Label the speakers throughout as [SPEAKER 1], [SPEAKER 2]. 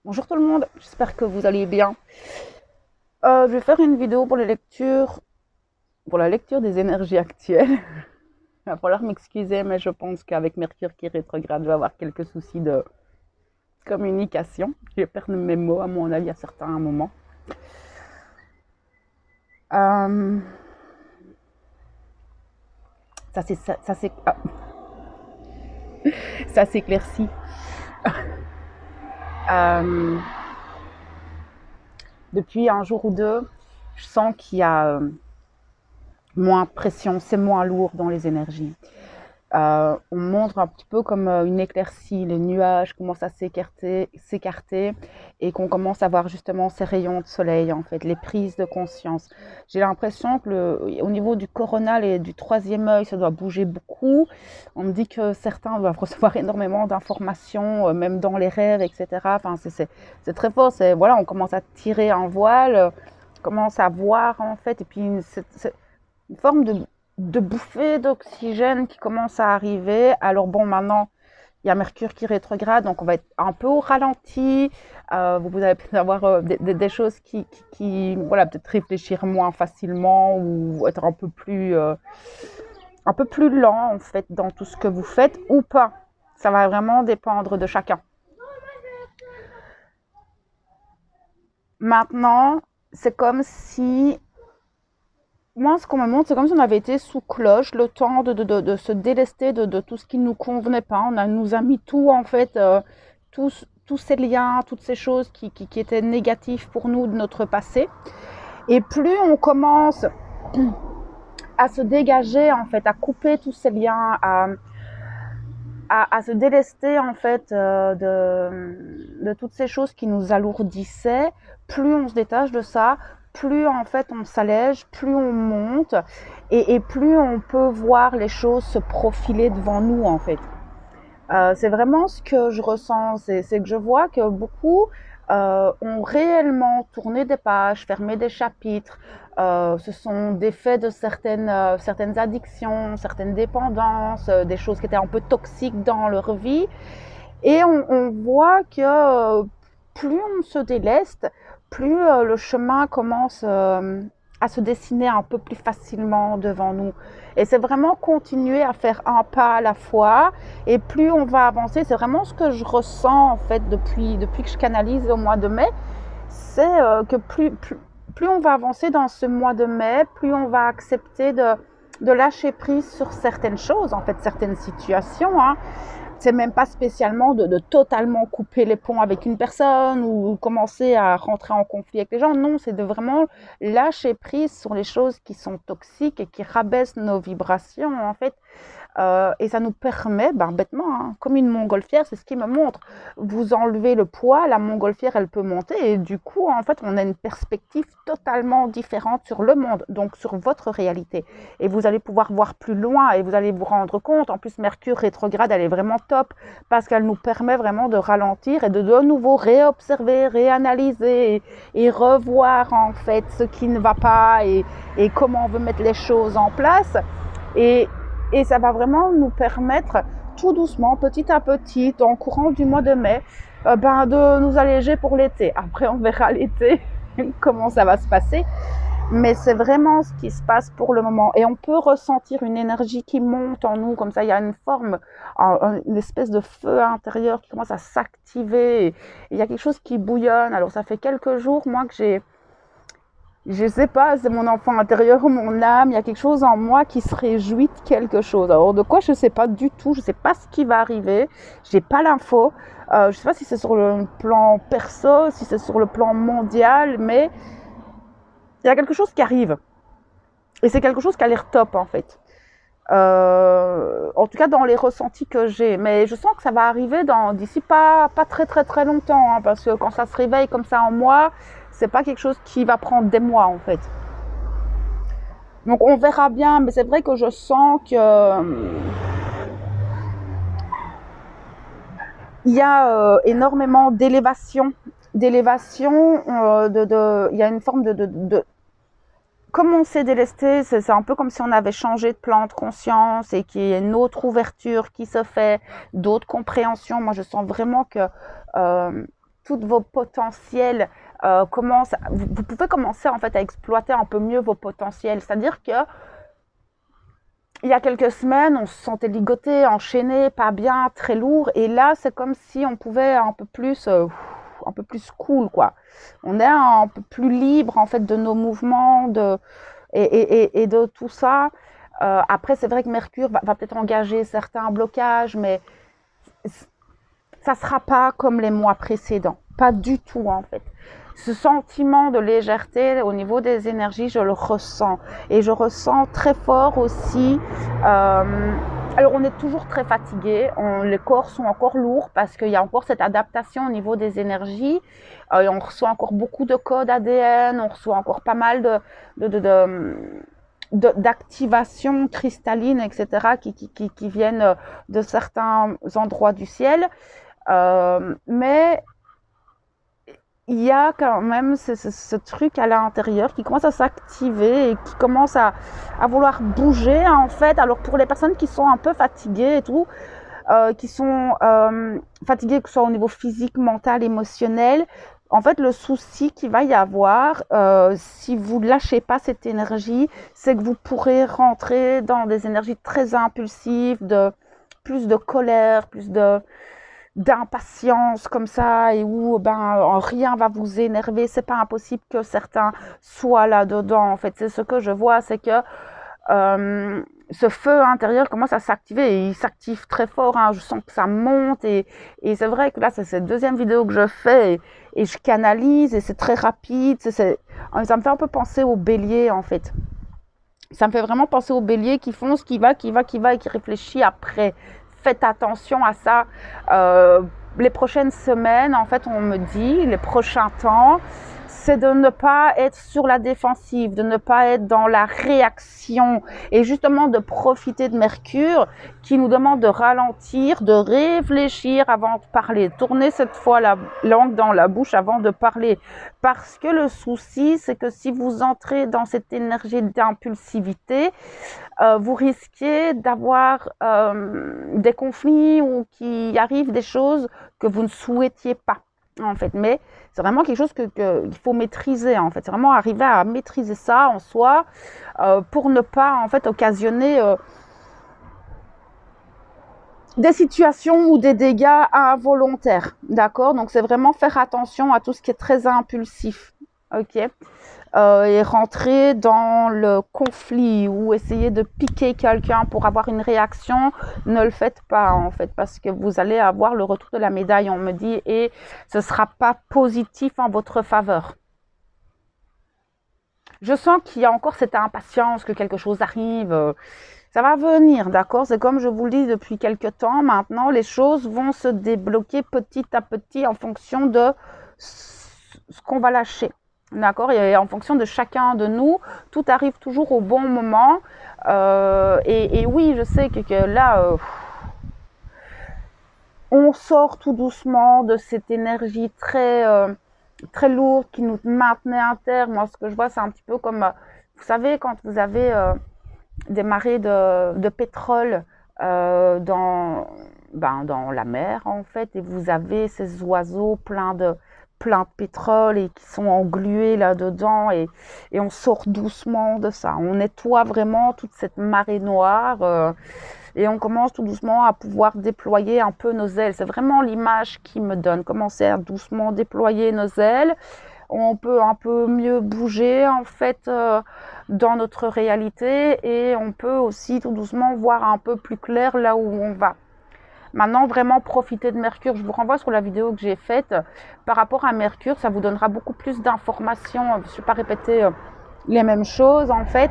[SPEAKER 1] Bonjour tout le monde, j'espère que vous allez bien. Je vais faire une vidéo pour la lecture des énergies actuelles. Il va falloir m'excuser, mais je pense qu'avec Mercure qui rétrograde, je vais avoir quelques soucis de communication. Je vais perdre mes mots, à mon avis, à certains moments. Euh, ça s'éclaircit. Euh, Depuis un jour ou deux, je sens qu'il y a moins de pression, c'est moins lourd dans les énergies. On montre un petit peu comme une éclaircie, les nuages commencent à s'écarter et qu'on commence à voir justement ces rayons de soleil, en fait, les prises de conscience. J'ai l'impression que au niveau du coronal et du troisième œil, ça doit bouger beaucoup. On me dit que certains doivent recevoir énormément d'informations, même dans les rêves, etc. Enfin, c'est très fort. Voilà, on commence à tirer un voile, on commence à voir, en fait, et puis c'est une forme de bouffée d'oxygène qui commence à arriver. Alors bon, maintenant, il y a Mercure qui rétrograde, donc on va être un peu au ralenti. Vous allez peut-être avoir des choses voilà, peut-être réfléchir moins facilement ou être un peu plus lent, en fait, dans tout ce que vous faites ou pas. Ça va vraiment dépendre de chacun. Maintenant, c'est comme si moi, ce qu'on me montre, c'est comme si on avait été sous cloche, le temps de se délester de tout ce qui ne nous convenait pas. Nous a mis tout, en fait, tous ces liens, toutes ces choses qui étaient négatives pour nous de notre passé. Et plus on commence à se dégager, en fait, à couper tous ces liens, à se délester, en fait, de toutes ces choses qui nous alourdissaient, plus on se détache de ça, plus en fait on s'allège, plus on monte et plus on peut voir les choses se profiler devant nous, en fait. C'est vraiment ce que je ressens, c'est que je vois que beaucoup ont réellement tourné des pages, fermé des chapitres, se sont défaits de certaines addictions, certaines dépendances, des choses qui étaient un peu toxiques dans leur vie. Et on voit que plus on se déleste, plus le chemin commence à se dessiner un peu plus facilement devant nous. Et c'est vraiment continuer à faire un pas à la fois. Et plus on va avancer, c'est vraiment ce que je ressens en fait depuis que je canalise au mois de mai. C'est que plus on va avancer dans ce mois de mai, plus on va accepter de lâcher prise sur certaines choses, en fait certaines situations. Hein. C'est même pas spécialement de totalement couper les ponts avec une personne ou commencer à rentrer en conflit avec les gens. Non, c'est de vraiment lâcher prise sur les choses qui sont toxiques et qui rabaissent nos vibrations, en fait. Et ça nous permet, bêtement, hein, comme une montgolfière, c'est ce qui me montre. Vous enlevez le poids, la montgolfière, elle peut monter et du coup, en fait, on a une perspective totalement différente sur le monde, donc sur votre réalité. Et vous allez pouvoir voir plus loin et vous allez vous rendre compte. En plus, Mercure rétrograde, elle est vraiment top parce qu'elle nous permet vraiment de ralentir et de nouveau réobserver, réanalyser et revoir en fait ce qui ne va pas et comment on veut mettre les choses en place. Et ça va vraiment nous permettre, tout doucement, petit à petit, en courant du mois de mai, de nous alléger pour l'été. Après, on verra l'été comment ça va se passer. Mais c'est vraiment ce qui se passe pour le moment. Et on peut ressentir une énergie qui monte en nous, comme ça, il y a une forme, une espèce de feu intérieur qui commence à s'activer. Il y a quelque chose qui bouillonne. Alors, ça fait quelques jours, moi, que je sais pas, c'est mon enfant intérieur ou mon âme, il y a quelque chose en moi qui se réjouit de quelque chose. Alors de quoi, je sais pas du tout, je sais pas ce qui va arriver, j'ai pas l'info. Je sais pas si c'est sur le plan perso, si c'est sur le plan mondial, mais il y a quelque chose qui arrive. Et c'est quelque chose qui a l'air top, en fait. En tout cas, dans les ressentis que j'ai. Mais je sens que ça va arriver d'ici pas très très très longtemps, hein, parce que quand ça se réveille comme ça en moi, c'est pas quelque chose qui va prendre des mois, en fait. Donc on verra bien, mais c'est vrai que je sens que il y a énormément d'élévation, il y a une forme de comme on s'est délesté, c'est un peu comme si on avait changé de plan de conscience et qu'il y a une autre ouverture qui se fait, d'autres compréhensions. Moi, je sens vraiment que toutes vos potentiels commencent, vous pouvez commencer en fait à exploiter un peu mieux vos potentiels. C'est-à-dire que il y a quelques semaines, on se sentait ligoté, enchaîné, pas bien, très lourd. Et là, c'est comme si on pouvait un peu plus cool, quoi. On est un peu plus libre, en fait, de nos mouvements et de tout ça. Après, c'est vrai que Mercure va peut-être engager certains blocages, mais ça ne sera pas comme les mois précédents. Pas du tout, en fait. Ce sentiment de légèreté au niveau des énergies, je le ressens. Et je ressens très fort aussi. Alors, on est toujours très fatigué. Les corps sont encore lourds parce qu'il y a encore cette adaptation au niveau des énergies. On reçoit encore beaucoup de codes ADN. On reçoit encore pas mal d'activations cristallines, etc., qui viennent de certains endroits du ciel. Mais il y a quand même ce truc à l'intérieur qui commence à s'activer et qui commence à vouloir bouger, en fait. Alors pour les personnes qui sont un peu fatiguées et tout, qui sont fatiguées, que ce soit au niveau physique, mental, émotionnel, en fait, le souci qu'il va y avoir, si vous ne lâchez pas cette énergie, c'est que vous pourrez rentrer dans des énergies très impulsives, plus de colère, plus d'impatience comme ça, et où rien va vous énerver. C'est pas impossible que certains soient là-dedans. En fait, c'est ce que je vois, c'est que ce feu intérieur commence à s'activer et il s'active très fort, hein. Je sens que ça monte et c'est vrai que là, c'est cette deuxième vidéo que je fais et je canalise et c'est très rapide. Ça me fait un peu penser au bélier, en fait. Ça me fait vraiment penser au bélier qui fonce, qui va et qui réfléchit après. Faites attention à ça. Les prochaines semaines, en fait, on me dit, les prochains temps, c'est de ne pas être sur la défensive, de ne pas être dans la réaction et justement de profiter de Mercure qui nous demande de ralentir, de réfléchir avant de parler, tourner cette fois la langue dans la bouche avant de parler. Parce que le souci, c'est que si vous entrez dans cette énergie d'impulsivité, vous risquez d'avoir des conflits ou qu'il arrive des choses que vous ne souhaitiez pas, en fait. Mais c'est vraiment quelque chose qu'il faut maîtriser, en fait. C'est vraiment arriver à maîtriser ça en soi pour ne pas, en fait, occasionner des situations ou des dégâts involontaires, d'accord? Donc, c'est vraiment faire attention à tout ce qui est très impulsif, ok? Et rentrer dans le conflit ou essayer de piquer quelqu'un pour avoir une réaction, ne le faites pas, en fait, parce que vous allez avoir le retour de la médaille, on me dit, et ce ne sera pas positif en votre faveur. Je sens qu'il y a encore cette impatience que quelque chose arrive. Ça va venir, d'accord? C'est comme je vous le dis depuis quelques temps. Maintenant, les choses vont se débloquer petit à petit en fonction de ce qu'on va lâcher. D'accord? Et en fonction de chacun de nous, tout arrive toujours au bon moment. Et oui, je sais que là, on sort tout doucement de cette énergie très lourde qui nous maintenait à terre. Moi, ce que je vois, c'est un petit peu comme, vous savez, quand vous avez des marées de pétrole dans la mer, en fait, et vous avez ces oiseaux pleins de pétrole et qui sont englués là-dedans et on sort doucement de ça. On nettoie vraiment toute cette marée noire et on commence tout doucement à pouvoir déployer un peu nos ailes. C'est vraiment l'image qui me donne. Commencer à doucement déployer nos ailes. On peut un peu mieux bouger en fait dans notre réalité et on peut aussi tout doucement voir un peu plus clair là où on va. Maintenant, vraiment profiter de Mercure. Je vous renvoie sur la vidéo que j'ai faite par rapport à Mercure. Ça vous donnera beaucoup plus d'informations. Je ne vais pas répéter les mêmes choses en fait.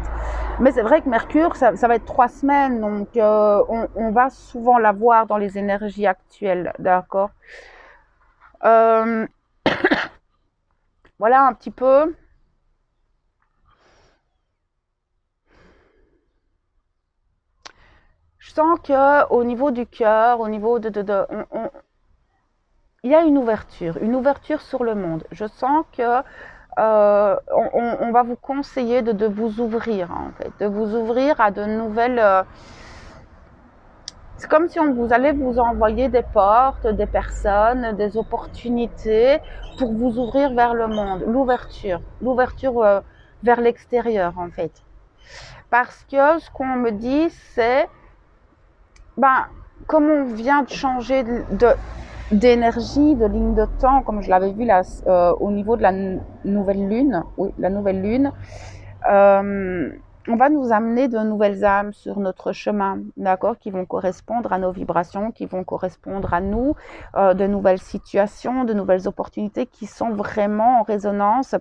[SPEAKER 1] Mais c'est vrai que Mercure, ça va être 3 semaines. Donc, on va souvent la voir dans les énergies actuelles. D'accord. Voilà un petit peu. Je sens qu'au niveau du cœur, au niveau il y a une ouverture sur le monde. Je sens que on va vous conseiller de vous ouvrir, en fait, de vous ouvrir à de nouvelles C'est comme si vous allez vous envoyer des portes, des personnes, des opportunités pour vous ouvrir vers le monde, l'ouverture vers l'extérieur en fait. Parce que ce qu'on me dit, c'est, ben, comme on vient de changer d'énergie, de ligne de temps, comme je l'avais vu là, au niveau de la nouvelle lune, oui, la nouvelle lune, on va nous amener de nouvelles âmes sur notre chemin, d'accord, qui vont correspondre à nos vibrations, qui vont correspondre à nous, de nouvelles situations, de nouvelles opportunités qui sont vraiment en résonance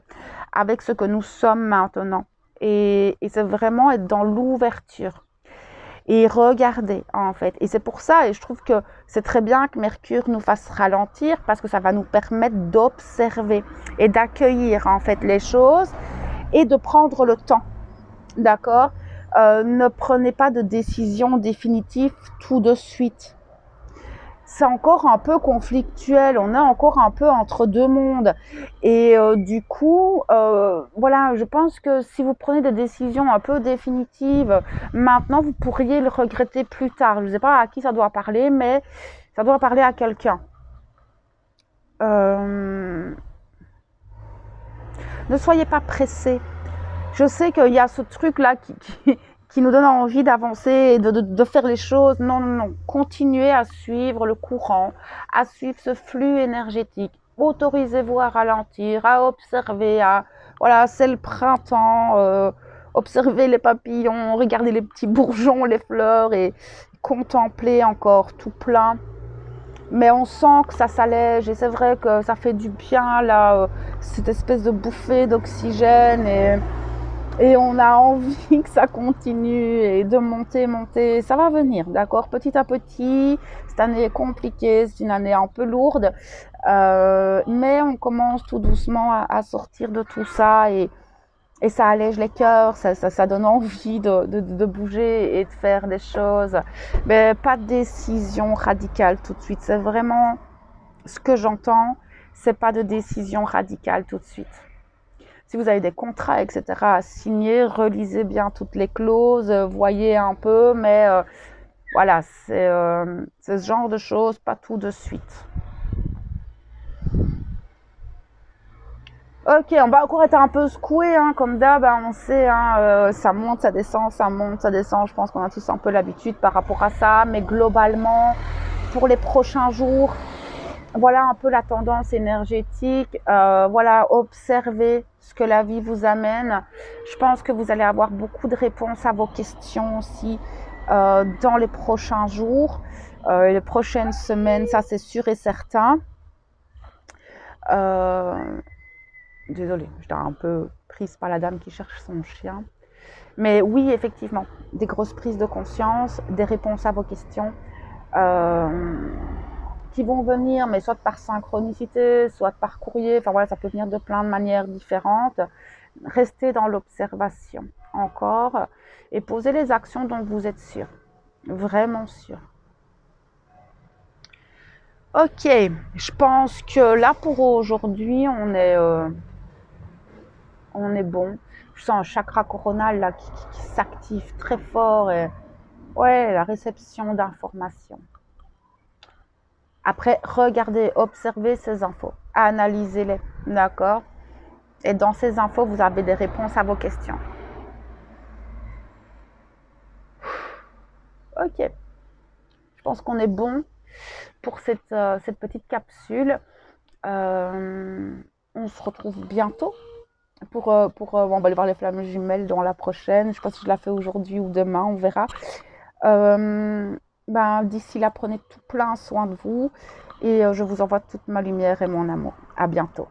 [SPEAKER 1] avec ce que nous sommes maintenant. Et c'est vraiment être dans l'ouverture et regarder en fait. Et c'est pour ça, et je trouve que c'est très bien que Mercure nous fasse ralentir parce que ça va nous permettre d'observer et d'accueillir en fait les choses et de prendre le temps. D'accord, ne prenez pas de décision définitive tout de suite. C'est encore un peu conflictuel, on est encore un peu entre deux mondes. Et du coup, voilà, je pense que si vous prenez des décisions un peu définitives, maintenant, vous pourriez le regretter plus tard. Je ne sais pas à qui ça doit parler, mais ça doit parler à quelqu'un. Ne soyez pas pressé. Je sais qu'il y a ce truc-là qui nous donne envie d'avancer et de faire les choses. Non, non, non. Continuez à suivre le courant, à suivre ce flux énergétique. Autorisez-vous à ralentir, à observer, voilà, c'est le printemps, observez les papillons, regardez les petits bourgeons, les fleurs et contempler encore tout plein. Mais on sent que ça s'allège et c'est vrai que ça fait du bien là, cette espèce de bouffée d'oxygène et on a envie que ça continue et de monter. Ça va venir, d'accord, petit à petit. Cette année est compliquée, c'est une année un peu lourde, mais on commence tout doucement à sortir de tout ça et ça allège les cœurs, ça donne envie de bouger et de faire des choses. Mais pas de décision radicale tout de suite. C'est vraiment ce que j'entends, c'est pas de décision radicale tout de suite. Si vous avez des contrats, etc. à signer, relisez bien toutes les clauses, voyez un peu, mais voilà, c'est ce genre de choses, pas tout de suite. Ok, on va encore être un peu secoué, hein, comme d'hab, hein, on sait, hein, ça monte, ça descend, ça monte, ça descend. Je pense qu'on a tous un peu l'habitude par rapport à ça, mais globalement, pour les prochains jours, voilà un peu la tendance énergétique. Voilà, observez ce que la vie vous amène. Je pense que vous allez avoir beaucoup de réponses à vos questions aussi dans les prochains jours, les prochaines semaines, ça c'est sûr et certain. Désolée, j'étais un peu prise par la dame qui cherche son chien. Mais oui, effectivement, des grosses prises de conscience, des réponses à vos questions qui vont venir, mais soit par synchronicité, soit par courrier. Enfin voilà, ça peut venir de plein de manières différentes. Restez dans l'observation encore et posez les actions dont vous êtes sûr, vraiment sûr. Ok, je pense que là pour aujourd'hui, on est bon. Je sens un chakra coronal là qui s'active très fort et ouais, la réception d'informations. Après, regardez, observez ces infos, analysez-les, d'accord? Et dans ces infos, vous avez des réponses à vos questions. Ok, je pense qu'on est bon pour cette petite capsule. On se retrouve bientôt on va aller voir les flammes jumelles dans la prochaine. Je ne sais pas si je la fais aujourd'hui ou demain, on verra. D'ici là, prenez tout plein soin de vous et je vous envoie toute ma lumière et mon amour. À bientôt.